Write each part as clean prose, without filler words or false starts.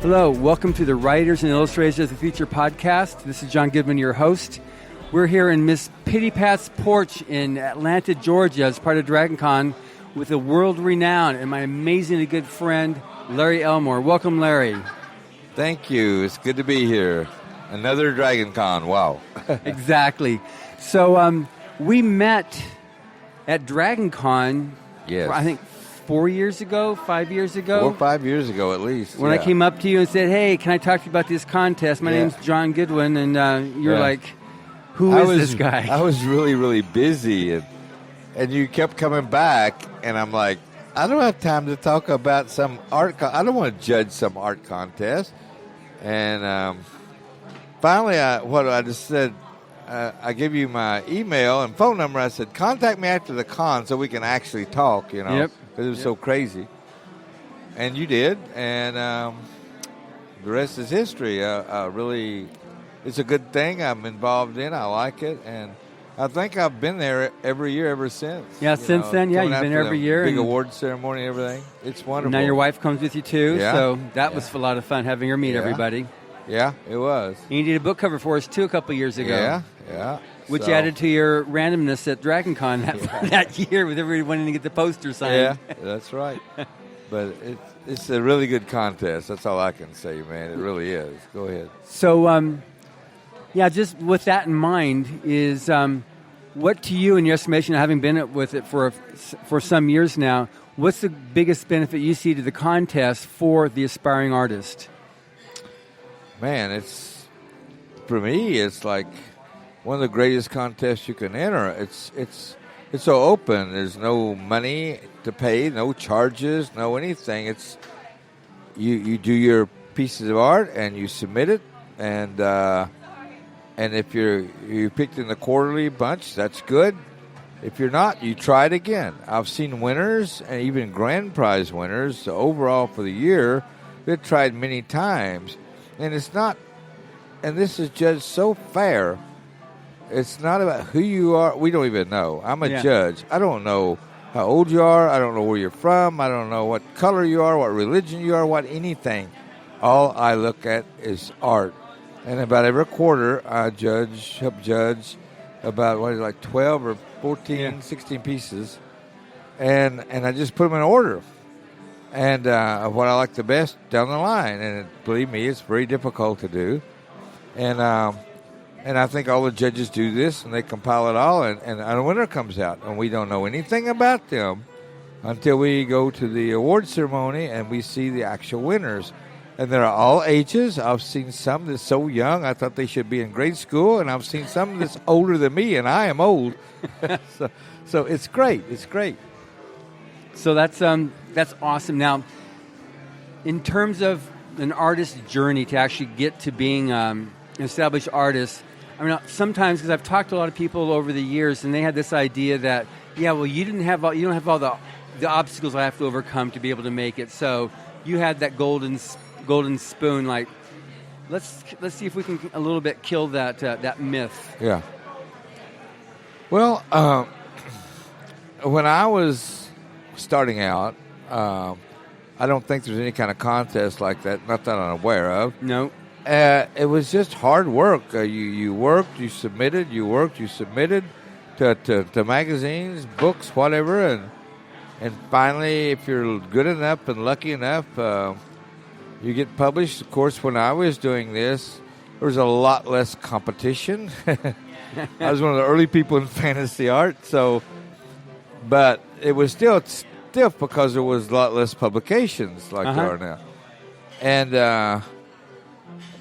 Hello, welcome to the Writers and Illustrators of the Future podcast. This is John Goodman, your host. We're here in Miss Pitty Pat's porch in Atlanta, Georgia, as part of DragonCon with a world-renowned and my amazingly good friend, Larry Elmore. Welcome, Larry. Thank you. It's good to be here. Another DragonCon. Wow. Exactly. So we met at DragonCon, Yes. I think 4 years ago, 5 years ago. 4 or 5 years ago, at least. When I came up to you and said, hey, can I talk to you about this contest? My name's John Goodwin, and you're like, who is this guy? I was really, really busy, and you kept coming back, and I'm like, I don't have time to talk about some art. I don't want to judge some art contest. And finally, I just said, I give you my email and phone number. I said, contact me after the con so we can actually talk, you know. Yep. Because it was so crazy. And you did, and the rest is history. Really, it's a good thing I'm involved in. I like it, and I think I've been there every year ever since. Yeah, since then, you've been there every year. Big award ceremony and everything. It's wonderful. Now your wife comes with you, too, so that was a lot of fun having her meet everybody. Yeah, it was. And you did a book cover for us, too, a couple years ago. Yeah. Which added to your randomness at DragonCon that year with everybody wanting to get the poster signed. Yeah, that's right. But it's a really good contest. That's all I can say, man. It really is. Go ahead. So, just with that in mind, is what to you, in your estimation, having been with it for some years now, what's the biggest benefit you see to the contest for the aspiring artist? Man, for me, it's like one of the greatest contests you can enter. It's so open. There's no money to pay, no charges, no anything. It's you do your pieces of art and you submit it, and if you're picked in the quarterly bunch, that's good. If you're not, you try it again. I've seen winners and even grand prize winners overall for the year that tried many times, and it's not. And this is judged so fair. It's not about who you are. We don't even know. I'm a judge. I don't know how old you are. I don't know where you're from. I don't know what color you are, what religion you are, what anything. All I look at is art. And about every quarter, I help judge about, 12 or 14, 16 pieces. And I just put them in order. And what I like the best down the line. And believe me, it's very difficult to do. And I think all the judges do this, and they compile it all, and a winner comes out. And we don't know anything about them until we go to the award ceremony and we see the actual winners. And they're all ages. I've seen some that's so young, I thought they should be in grade school, and I've seen some that's older than me, and I am old. So it's great. It's great. So that's awesome. Now, in terms of an artist's journey to actually get to being an established artist, I mean, sometimes, because I've talked to a lot of people over the years, and they had this idea that, you don't have all the obstacles I have to overcome to be able to make it. So you had that golden spoon. Like, let's see if we can a little bit kill that myth. Yeah. Well, when I was starting out, I don't think there's any kind of contest like that. Not that I'm aware of. No. It was just hard work. You worked, you submitted, to magazines, books, whatever, and finally, if you're good enough and lucky enough, you get published. Of course, when I was doing this, there was a lot less competition. I was one of the early people in fantasy art, but it was still stiff because there was a lot less publications like there are now, and.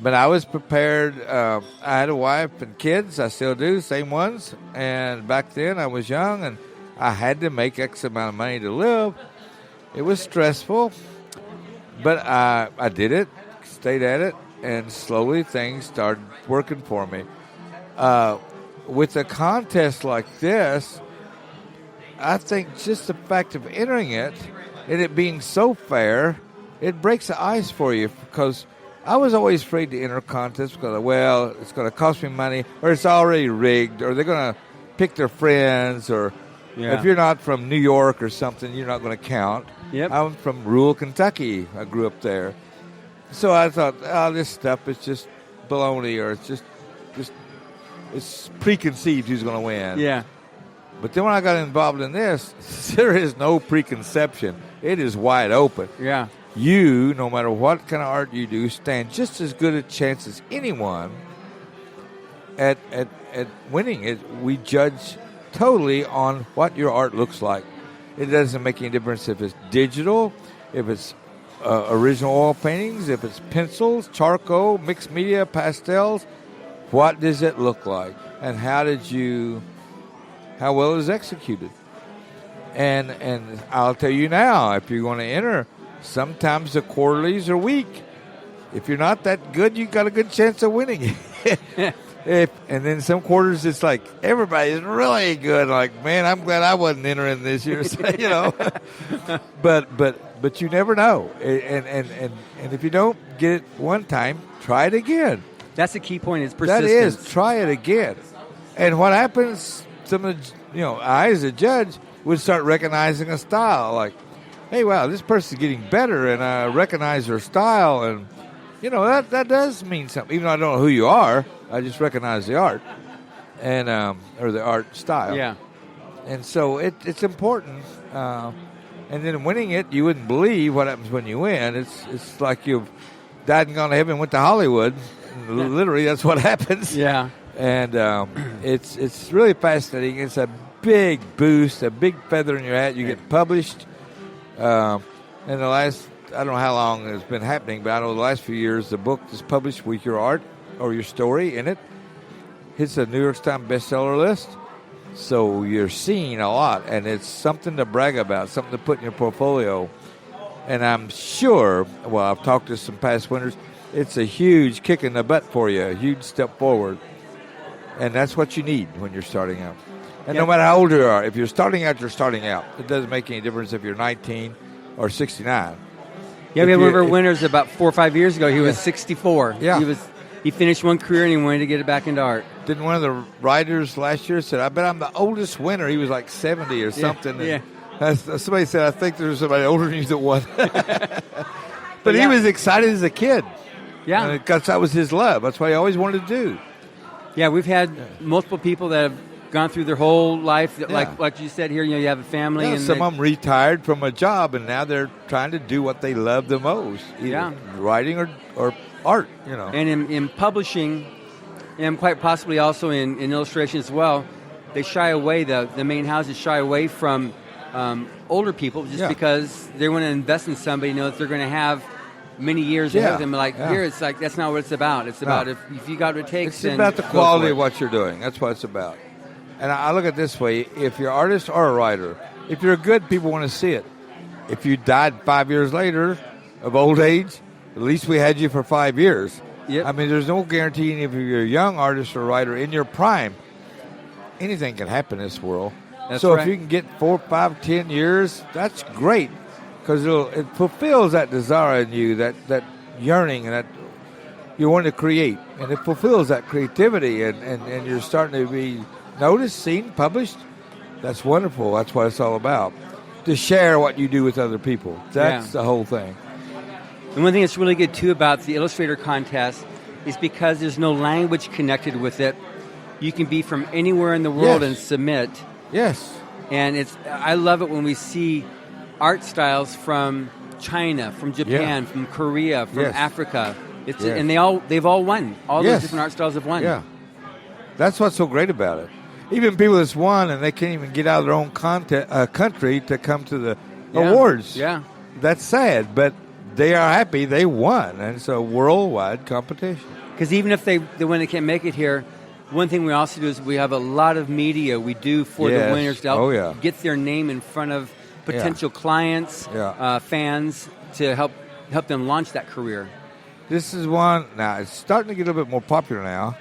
But I was prepared. I had a wife and kids. I still do, same ones. And back then I was young, and I had to make X amount of money to live. It was stressful, but I did it, stayed at it, and slowly things started working for me. With a contest like this, I think just the fact of entering it and it being so fair, it breaks the ice for you, because I was always afraid to enter contests because, it's going to cost me money, or it's already rigged, or they're going to pick their friends, or if you're not from New York or something, you're not going to count. Yep. I'm from rural Kentucky. I grew up there. So I thought, oh, this stuff is just baloney, or it's preconceived who's going to win. Yeah. But then when I got involved in this, there is no preconception. It is wide open. Yeah. You, no matter what kind of art you do, stand just as good a chance as anyone at winning it. We judge totally on what your art looks like. It doesn't make any difference if it's digital, if it's original oil paintings, if it's pencils, charcoal, mixed media, pastels. What does it look like? And how well it is executed? And I'll tell you now, if you're going to enter, sometimes the quarterlies are weak. If you're not that good, you got a good chance of winning. And then some quarters, it's like everybody's really good. Like, man, I'm glad I wasn't entering this year. So, but you never know. And if you don't get it one time, try it again. That's the key point. Is persistence. That is, try it again. And what happens? Some of the, I as a judge would start recognizing a style. Like, hey, wow, this person's getting better, and I recognize their style, and that does mean something. Even though I don't know who you are, I just recognize the art, and or the art style. Yeah. And so it's important. And then winning it, you wouldn't believe what happens when you win. It's like you've died and gone to heaven and went to Hollywood. Literally, that's what happens. Yeah. And it's really fascinating. It's a big boost, a big feather in your hat. You get published. In the last, I don't know how long it's been happening, but I know the last few years, the book is published with your art or your story in it. Hits a New York Times bestseller list. So you're seen a lot, and it's something to brag about, something to put in your portfolio. And I'm sure, well, I've talked to some past winners, it's a huge kick in the butt for you, a huge step forward. And that's what you need when you're starting out. And no matter how old you are, if you're starting out, you're starting out. It doesn't make any difference if you're 19 or 69. Yeah, we had one of our winners about 4 or 5 years ago. He was 64. Yeah. He finished one career and he wanted to get it back into art. Didn't one of the writers last year said, I bet I'm the oldest winner. He was like 70 or something. Yeah. And somebody said, I think there's somebody older than you that won. But he was excited as a kid. Yeah. Because that was his love. That's what he always wanted to do. Yeah, we've had multiple people that have gone through their whole life. That, like you said here, you have a family. Yeah, and some of them retired from a job, and now they're trying to do what they love the most. Either writing or art, And in publishing, and quite possibly also in illustration as well, they shy away, the main houses shy away from older people just because they want to invest in somebody, know that they're going to have many years ahead of them. Here, it's like, that's not what it's about. It's about if you got what it takes. It's about the quality of what you're doing. That's what it's about. And I look at it this way. If you're an artist or a writer, if you're good, people want to see it. If you died 5 years later of old age, at least we had you for 5 years. Yep. I mean, there's no guarantee if you're a young artist or writer in your prime, anything can happen in this world. That's so right. if you can get 4, 5, 10 years, that's great. Because it fulfills that desire in you, that yearning, and that you want to create. And it fulfills that creativity, and you're starting to be noticed, seen, published. That's wonderful. That's what it's all about. To share what you do with other people. That's the whole thing. And one thing that's really good, too, about the Illustrator contest is because there's no language connected with it. You can be from anywhere in the world and submit. Yes. And I love it when we see art styles from China, from Japan, from Korea, from Africa. And they've all won. All those different art styles have won. Yeah. That's what's so great about it. Even people that's won and they can't even get out of their own country to come to the awards. Yeah. That's sad, but they are happy they won. And it's a worldwide competition. Because even if the winner can't make it here, one thing we also do is we have a lot of media we do for the winners to help get their name in front of potential clients, fans, to help them launch that career. This is one, now it's starting to get a little bit more popular now,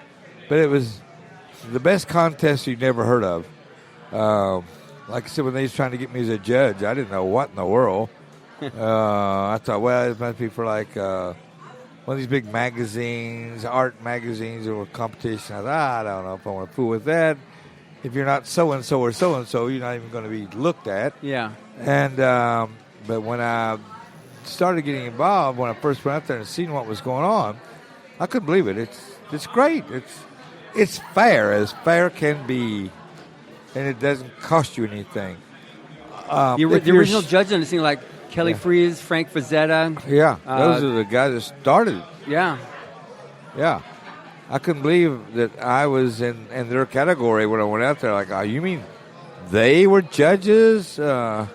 but it was the best contest you've never heard of. Like I said, when they was trying to get me as a judge, I didn't know what in the world. I thought, well, it must be for like one of these big magazines, art magazines or competition. I thought, I don't know if I want to fool with that. If you're not so-and-so or so-and-so, you're not even going to be looked at. Yeah. And but when I started getting involved, when I first went out there and seen what was going on, I couldn't believe it. It's great. It's fair as fair can be, and it doesn't cost you anything. The original judges on this thing, like Kelly Freas, Frank Frazetta. Yeah, those are the guys that started. Yeah. Yeah. I couldn't believe that I was in their category when I went out there. Like, oh, you mean they were judges? I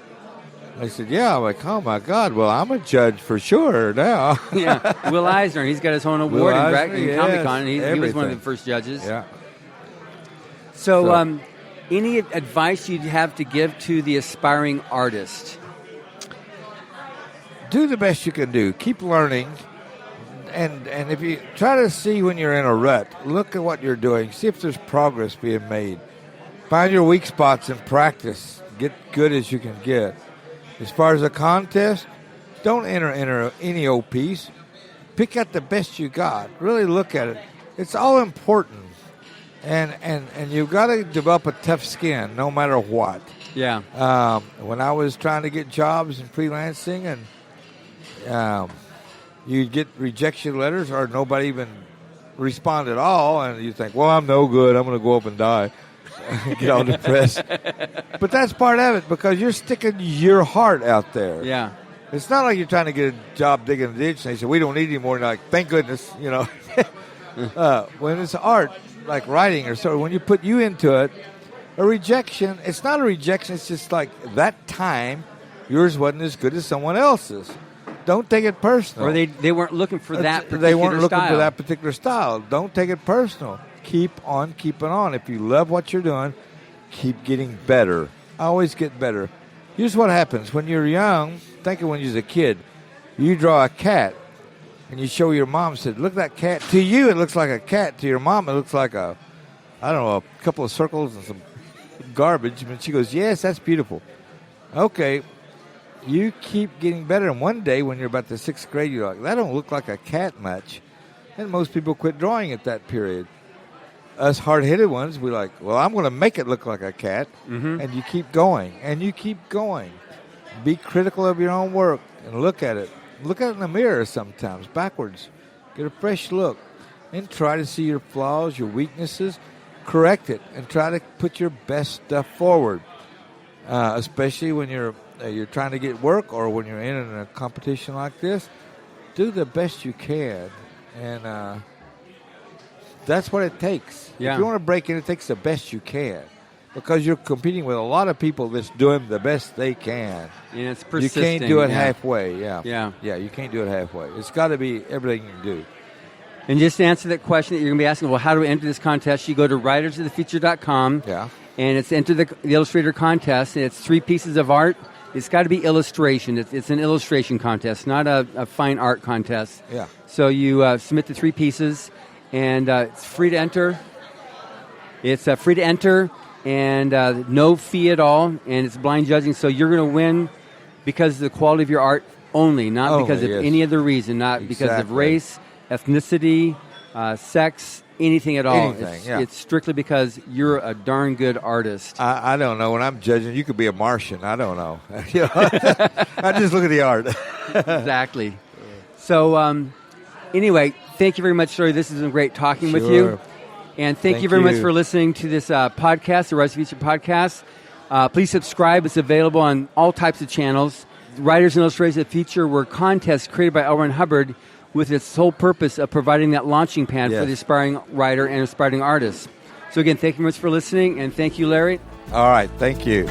said, yeah. I'm like, oh, my God. Well, I'm a judge for sure now. Yeah. Will Eisner, he's got his own award in Comic-Con, and he was one of the first judges. Yeah. So any advice you'd have to give to the aspiring artist? Do the best you can do. Keep learning. And if you try to see when you're in a rut, look at what you're doing. See if there's progress being made. Find your weak spots and practice. Get good as you can get. As far as a contest, don't enter any old piece. Pick out the best you got. Really look at it. It's all important. And you've got to develop a tough skin no matter what. Yeah. When I was trying to get jobs in freelancing, and you'd get rejection letters or nobody even respond at all, and you think, well, I'm no good. I'm going to go up and die. Get all depressed. But that's part of it because you're sticking your heart out there. Yeah. It's not like you're trying to get a job digging a ditch and they say, we don't need any more. And you're like, thank goodness, When it's art, like writing or so, when you put you into it, a rejection, it's not a rejection. It's just like that time, yours wasn't as good as someone else's. Don't take it personal. Or they weren't looking for that particular style. They weren't looking for that particular style. Don't take it personal. Keep on keeping on. If you love what you're doing, keep getting better. Always get better. Here's what happens. When you're young, think of when you was a kid. You draw a cat, and you show your mom, said, look at that cat. To you, it looks like a cat. To your mom, it looks like a couple of circles and some garbage. And she goes, yes, that's beautiful. Okay. You keep getting better, and one day when you're about the 6th grade, you're like, that don't look like a cat much. And most people quit drawing at that period. Us hard-headed ones, we're like, well, I'm going to make it look like a cat, and you keep going, and you keep going. Be critical of your own work and look at it. Look at it in the mirror sometimes, backwards. Get a fresh look, and try to see your flaws, your weaknesses, correct it, and try to put your best stuff forward, especially when you're trying to get work or when you're in a competition like this. Do the best you can, and that's what it takes. Yeah. If you want to break in, it takes the best you can because you're competing with a lot of people that's doing the best they can. And it's persistent. You can't do it halfway. Yeah, you can't do it halfway. It's got to be everything you can do. And just to answer that question that you're going to be asking, well, how do we enter this contest? You go to writersofthefuture.com, and it's enter the Illustrator contest, and it's 3 pieces of art. It's got to be illustration. It's an illustration contest, not a fine art contest. Yeah. So you submit the 3 pieces, and it's free to enter. It's free to enter, and no fee at all, and it's blind judging. So you're going to win because of the quality of your art only, not because of any other reason, not because of race, ethnicity, sex, anything at all. It's strictly because you're a darn good artist. I don't know. When I'm judging, you could be a Martian. I don't know. I just look at the art. Exactly. So anyway, thank you very much, Story. This has been great talking with you. And thank you very much for listening to this podcast, the Rise of Future podcast. Please subscribe. It's available on all types of channels. Writers and Illustrators of the Future were contests created by L. Ron Hubbard with its sole purpose of providing that launching pad for the aspiring writer and aspiring artist. So again, thank you very much for listening, and thank you, Larry. All right, thank you.